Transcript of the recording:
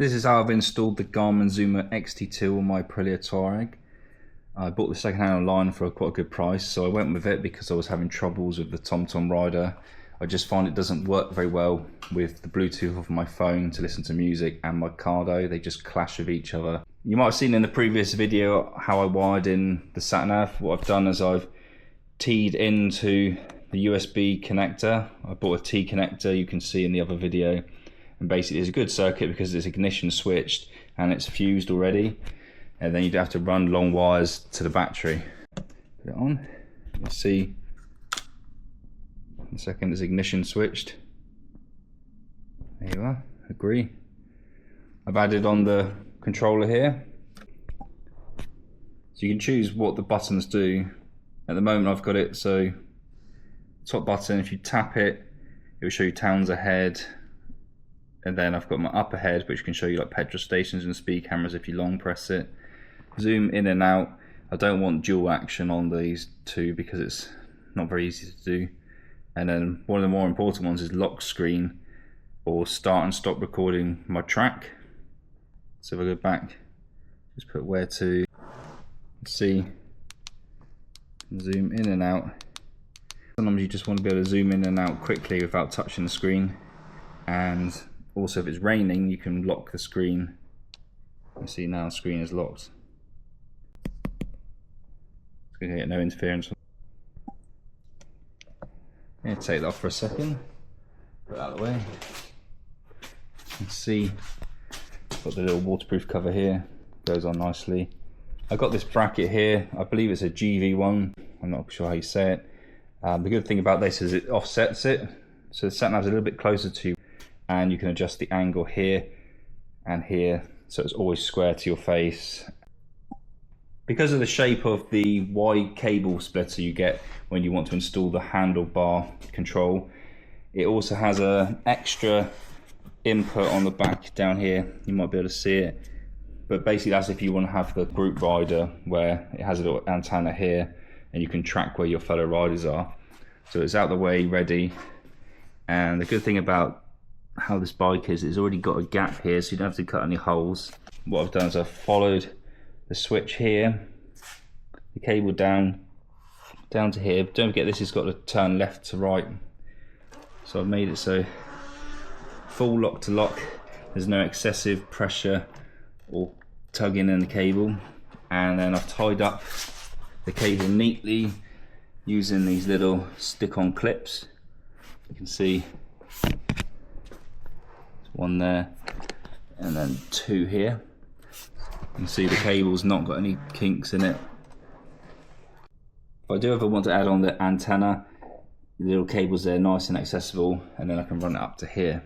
This is how I've installed the Garmin Zumo XT2 on my Aprilia Tuareg. I bought the second hand online for quite a good price, so I went with it because I was having troubles with the TomTom rider. I just find it doesn't work very well with the Bluetooth of my phone to listen to music and my Cardo. They just clash with each other. You might have seen in the previous video how I wired in the sat-nav. What I've done is I've teed into the USB connector. I bought a T connector, you can see in the other video. And basically it's a good circuit because it's ignition switched and it's fused already. And then you'd have to run long wires to the battery. Put it on, you'll see in a second it's ignition switched. There you are, agree. I've added on the controller here. So you can choose what the buttons do. At the moment I've got it so top button, if you tap it, it will show you towns ahead. And then I've got my up ahead, which can show you like petrol stations and speed cameras if you long press it. Zoom in and out. I don't want dual action on these two because it's not very easy to do. And then one of the more important ones is lock screen, or start and stop recording my track. So if I go back, just put where to, see, zoom in and out. Sometimes you just want to be able to zoom in and out quickly without touching the screen. And also if it's raining you can lock the screen. You see now the screen is locked. It's going to get no interference. I'm going to take that off for a second. Put that out of the way. You can see got the little waterproof cover here. Goes on nicely. I got this bracket here. I believe it's a GV1. I'm not sure how you say it. The good thing about this is it offsets it. So the sat nav's a little bit closer to you. And you can adjust the angle here and here, so it's always square to your face. Because of the shape of the wide cable splitter you get when you want to install the handlebar control, it also has an extra input on the back down here. You might be able to see it, but basically that's if you want to have the group rider where it has a little antenna here and you can track where your fellow riders are. So it's out the way, ready. And the good thing about how this bike is, it's already got a gap here, so you don't have to cut any holes. What I've done is I've followed the switch here, the cable down to here. Don't forget this has got to turn left to right. So I've made it so full lock to lock. There's no excessive pressure or tugging in the cable. And then I've tied up the cable neatly using these little stick-on clips. You can see one there and then two here. You can see the cable's not got any kinks in it. If I do ever want to add on the antenna, the little cable's there nice and accessible, and then I can run it up to here.